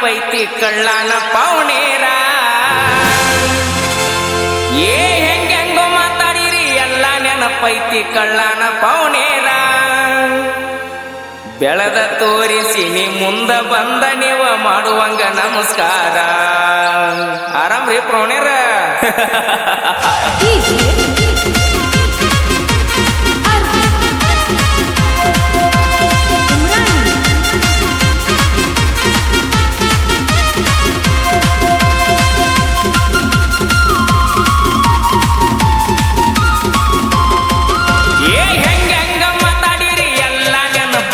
ನೆನಪೈತಿ ಕಳ್ಳನ ಪೌನೇರ ಹೆಂಗೆಂಗೋ ಮಾತಾಡಿರಿ ಎಲ್ಲ ನೆನಪೈತಿ ಕಳ್ಳನ ಪೌನೇರ ಬೆಳೆದ ತೋರಿಸಿ ನೀ ಮುಂದ ಬಂದ ನೀವ ಮಾಡುವಂಗ ನಮಸ್ಕಾರ ಆರಾಮ್ರಿ ಪೌನೇರ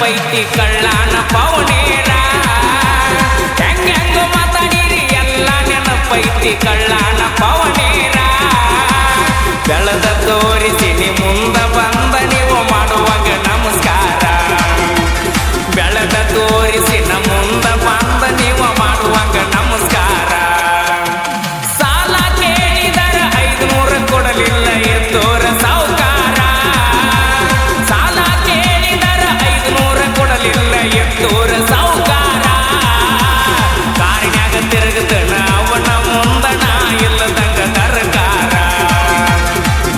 ಪೈತಿ ಕಳ್ಳನ ಪೌನೇರ ಹೆಂಗೆಂಗೋ ಮಾತಾಡಿರಿ ಎಲ್ಲ ನೆನಪೈತಿ ಕಳ್ಳನ ಪೌನೇರ ಬೆಳೆದ ತೋರಿಸಿ ನೀ ಮುಂದ ಬಂದ ನೀವು ಮಾಡುವಾಗ ನಮಸ್ಕಾರ ಬೆಳೆದ ತೋರಿಸಿ ನ ಮುಂದ ಬಂದ ನೀವು ಮಾಡುವಾಗ ನಮಸ್ಕಾರ ಸಾಲ ಕೇಳಿದರ 500 ಕೊಡಲಿಲ್ಲ ಎದ್ದೋರ ಸಾವುಕಾರ ಸಾಲ ಕೇಳಿದರ 500 ಕೊಡಲಿಲ್ಲ ಎದ್ದೋರ ಸಾವುಕಾರ ಕಾರಿನ್ಯಾಗ ತಿರುಗತನ ಅವನ ಮುಂದಣ ಇಲ್ಲದಂಗ ತರಕಾರ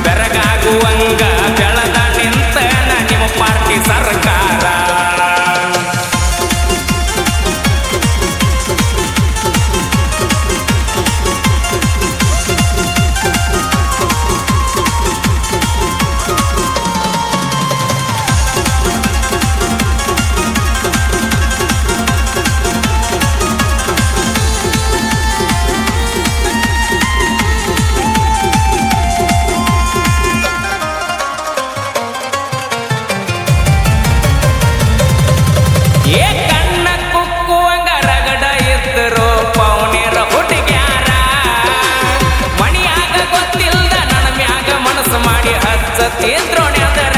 ಬೆರಗಾಗುವಂಗ ಬೆಳದ ನಿಂತನ ನಿಮ್ಮ ಪಾರ್ಟಿ ಸರ್ಕಾರ ಕಣ್ಣ ಕುಕ್ಕುವಂಗ ರಗಡ ಇದ್ದರು ಪೌನೇರ ಹುಡುಗ್ಯಾರ ಮಣಿಯಾಗ ಗೊತ್ತಿಲ್ದ ನನ್ನ ಮ್ಯಾಗ ಮನಸ್ಸು ಮಾಡಿ ಹಚ್ಚತಿದ್ರೋಣ್ಯದರ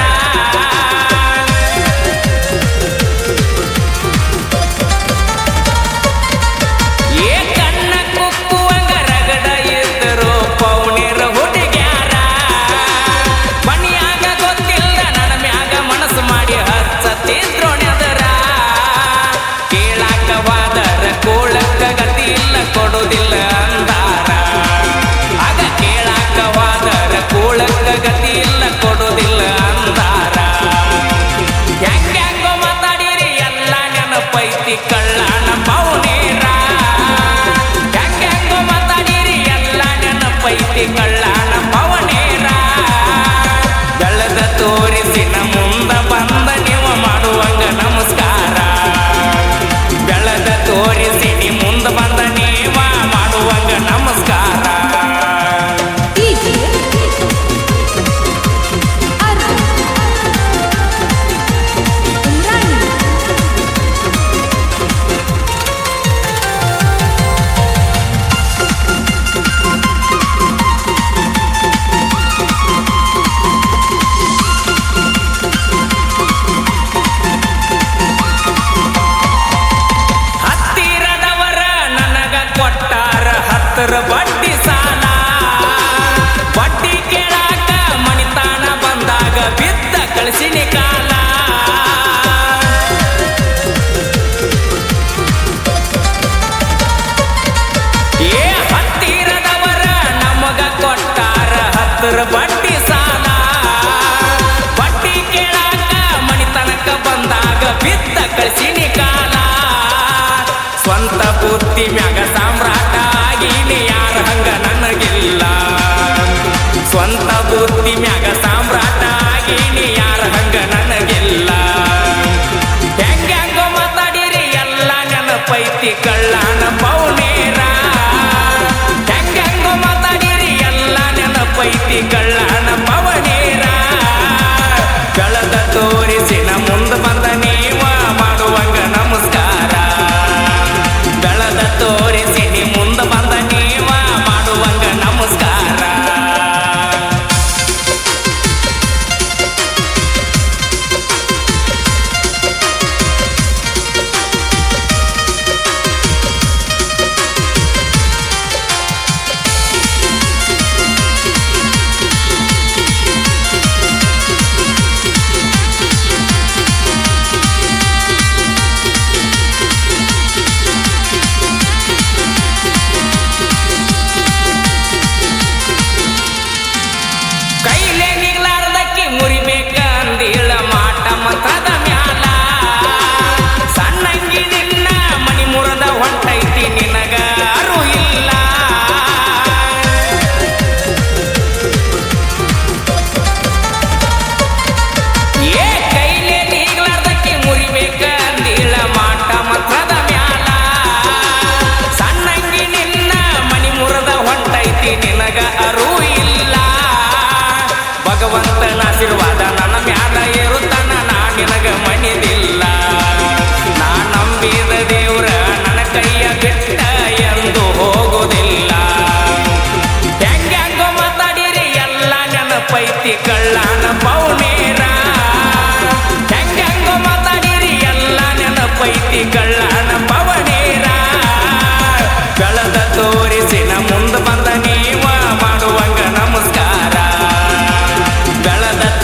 ಕಣ್ಣ ಕುಕ್ಕುವಂಗ ರಗಡ ಇದ್ದರು ಪೌನೇರ ಹುಡುಗ್ಯಾರ ಮಣಿಯಾಗ ಗೊತ್ತಿಲ್ದ ನನ್ನ ಮ್ಯಾಗ ಮನಸ್ಸು ಮಾಡಿ ಹಚ್ಚತಿದ್ರೋಣ್ಯದರ ಕೇಳಾಕವಾದರ ಕೋಳಕ್ಕ ಗತಿ ಇಲ್ಲ ಕೊಡುವುದಿಲ್ಲ ಅಂದಾರ ಆಗ ಕೇಳಾಕವಾದರ ಕೋಳಕ್ಕ ಗತಿ ಇಲ್ಲ ಕೊಡುವುದಿಲ್ಲ ಅಂದಾರ ಹೆಂಗೆಂಗೋ ಮಾತಾಡಿರಿ ಎಲ್ಲ ನೆನಪೈತಿ ಕಳ್ಳನ ಪೌನೇರ ಹೆಂಗೆಂಗೋ ಮಾತಾಡಿರಿ ಎಲ್ಲ ನೆನಪೈತಿ ಕಳ್ಳನ ಪೌನೇರ ಬೆಳೆದ ತೋರಿಸಿ ನ ಮುಂದ ಬಂದ ನೀವು ಮಾಡುವಂಗ ನಮಸ್ಕಾರ ಬೆಳೆದ ತೋರಿಸಿ ನೀ ಮುಂದ ಬಂದ ನೀವ ಮಾಡುವಂಗ ನಮಸ್ಕಾರ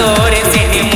ತೋರಿಸಿ ನಿಮ್ಮ